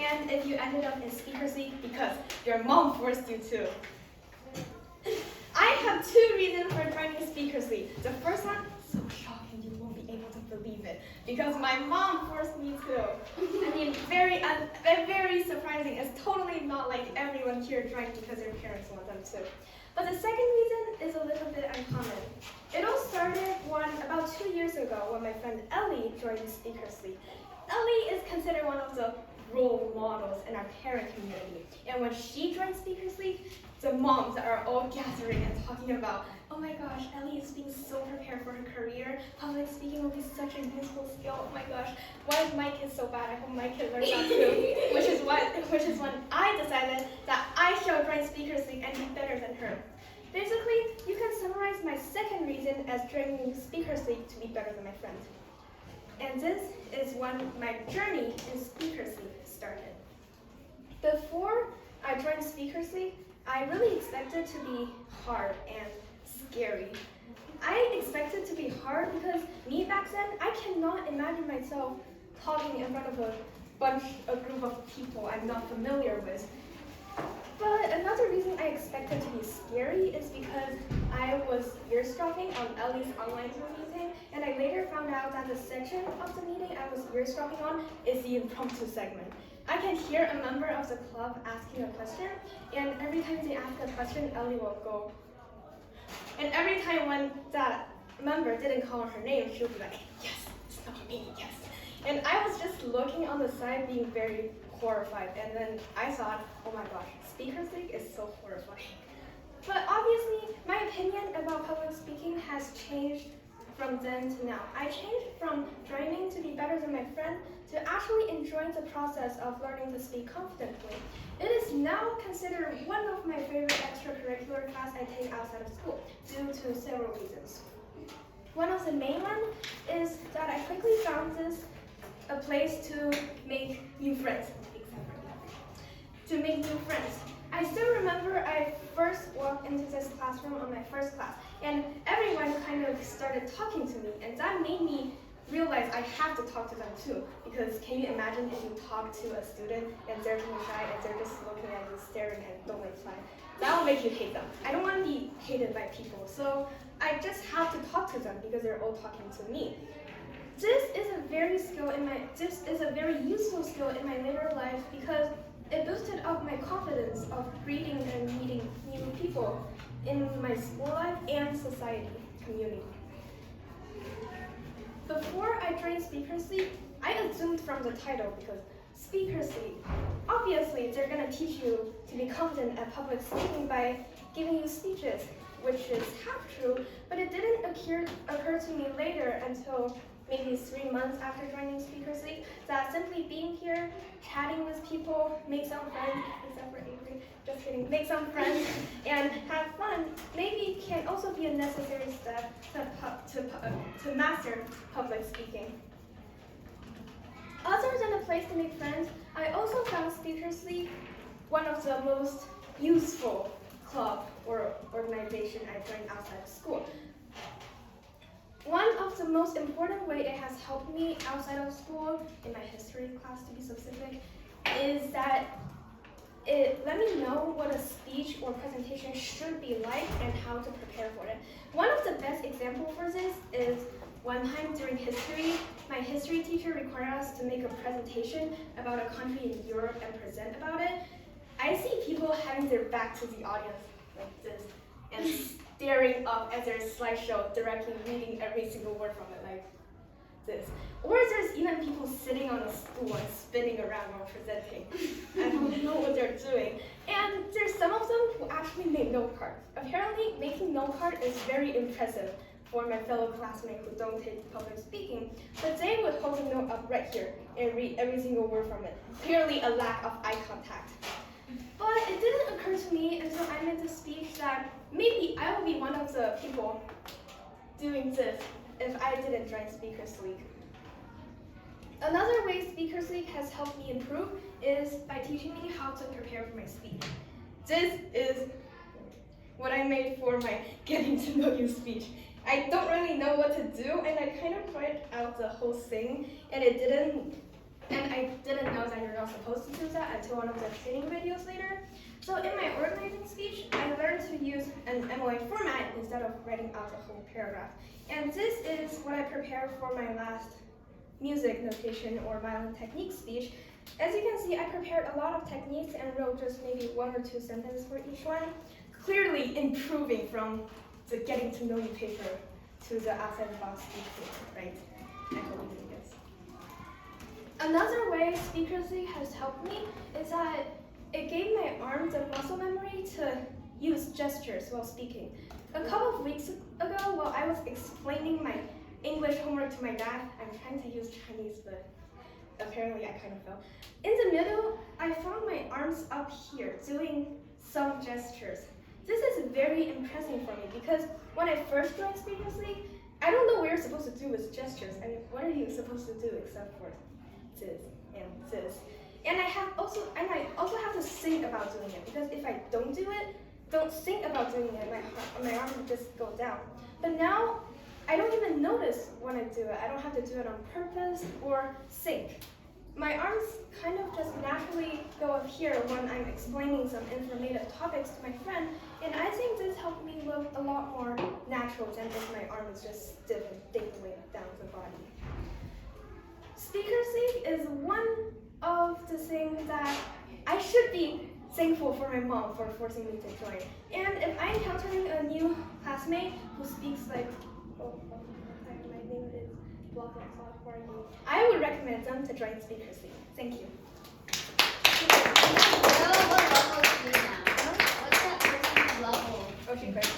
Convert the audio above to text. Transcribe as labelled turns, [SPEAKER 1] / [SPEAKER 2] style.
[SPEAKER 1] and if you ended up in Speakers League because your mom forced you to. I have two reasons for joining Speakers League. The first one, so shocking you won't be able to believe it, because my mom forced me to. I mean, very surprising. It's totally not like everyone here joined because their parents want them to. But the second reason is a little bit uncommon. It all started about 2 years ago when my friend Ellie joined Speakers League. Ellie is considered one of the role models in our parent community. And when she joined Speakers League, the moms are all gathering and talking about, oh my gosh, Ellie is being so prepared for her career. Public speaking will be such a useful skill. Oh my gosh, why is my kid so bad? I hope my kid learns that too. Which is when I decided that I should join Speakers League and be better than her. Basically, you can summarize my second reason as joining Speakers League to be better than my friend. And this is when my journey in Speakers League started. Before I joined Speakers League, I really expected to be hard and scary. I expected to be hard because me back then, I cannot imagine myself talking in front of a group of people I'm not familiar with. But another reason I expected to be scary is because I was eavesdropping on Ellie's online Zoom meeting, and I later found out that the section of the meeting I was eavesdropping on is the impromptu segment. I can hear a member of the club asking a question, and every time they ask a question, Ellie will go. And every time when that member didn't call her name, she'll be like, yes, it's not me, yes. And I was just looking on the side being very horrified, and then I thought, oh my gosh, Speakers League is so horrifying. But obviously, my opinion about public speaking has changed from then to now. I changed from joining to be better than my friend to actually enjoying the process of learning to speak confidently. It is now considered one of my favorite extracurricular classes I take outside of school due to several reasons. One of the main ones is that I quickly found a place to make new friends. I still remember I first walked into this classroom on my first class, and everyone kind of started talking to me, and that made me realize I have to talk to them too, because can you imagine if you talk to a student and they're being shy and they're just looking at you, staring and don't reply? That will make you hate them. I don't want to be hated by people, so I just have to talk to them because they're all talking to me. This is a very useful skill in my later life because it boosted up my confidence of greeting and meeting new people in my school life and society community. Before I joined Speakers League, I assumed from the title because Speakers League, obviously they're going to teach you to be confident at public speaking by giving you speeches, which is half true, but it didn't occur to me later until maybe 3 months after joining Speakers League, that simply being here, chatting with people, make some friends, except for Avery, just kidding, make some friends, and have fun, maybe can also be a necessary step to master public speaking. Other than a place to make friends, I also found Speakers League one of the most useful club or organization I joined outside of school. One of the most important ways it has helped me outside of school, in my history class to be specific, is that it let me know what a speech or presentation should be like and how to prepare for it. One of the best examples for this is one time during history, my history teacher required us to make a presentation about a country in Europe and present about it. I see people having their back to the audience like this and staring up at their slideshow, directly reading every single word from it like this. Or there's even people sitting on a stool and spinning around while presenting. I don't know what they're doing. And there's some of them who actually made note cards. Apparently, making note card is very impressive for my fellow classmates who don't take public speaking, but they would hold the note up right here and read every single word from it. Clearly a lack of eye contact. But it didn't occur to me until I made the speech that maybe I would be one of the people doing this if I didn't join Speakers League. Another way Speakers League has helped me improve is by teaching me how to prepare for my speech. This is what I made for my getting to know you speech. I don't really know what to do, and I kind of tried out the whole thing, and it And I didn't know that you're not supposed to do that until one of the training videos later. So in my organizing speech, I learned to use an MOA format instead of writing out the whole paragraph. And this is what I prepared for my last music notation or violin technique speech. As you can see, I prepared a lot of techniques and wrote just maybe 1 or 2 sentences for each one, clearly improving from the getting to know you paper to the outside the box speech paper, right? I hope you do this. Another way Speakersly has helped me is that it gave my arms a muscle memory to use gestures while speaking. A couple of weeks ago, while I was explaining my English homework to my dad, I'm trying to use Chinese, but apparently I kind of fell. In the middle, I found my arms up here doing some gestures. This is very impressive for me because when I first joined Speakersly, I don't know what you're supposed to do with gestures. I mean, what are you supposed to do except for this and this? And I also have to think about doing it because if I don't think about doing it, my arm would just go down. But now, I don't even notice when I do it. I don't have to do it on purpose or think. My arms kind of just naturally go up here when I'm explaining some informative topics to my friend, and I think this helped me look a lot more natural than if my arm is just stiff and dangling down the body. Speakersly is one of the things that I should be thankful for my mom for forcing me to join. And if I'm encountering a new classmate who speaks like, my name is blah blah blah for you, I would recommend them to join Speakersly. Thank you.
[SPEAKER 2] What level is she now? What's that person's level?
[SPEAKER 1] Okay, great.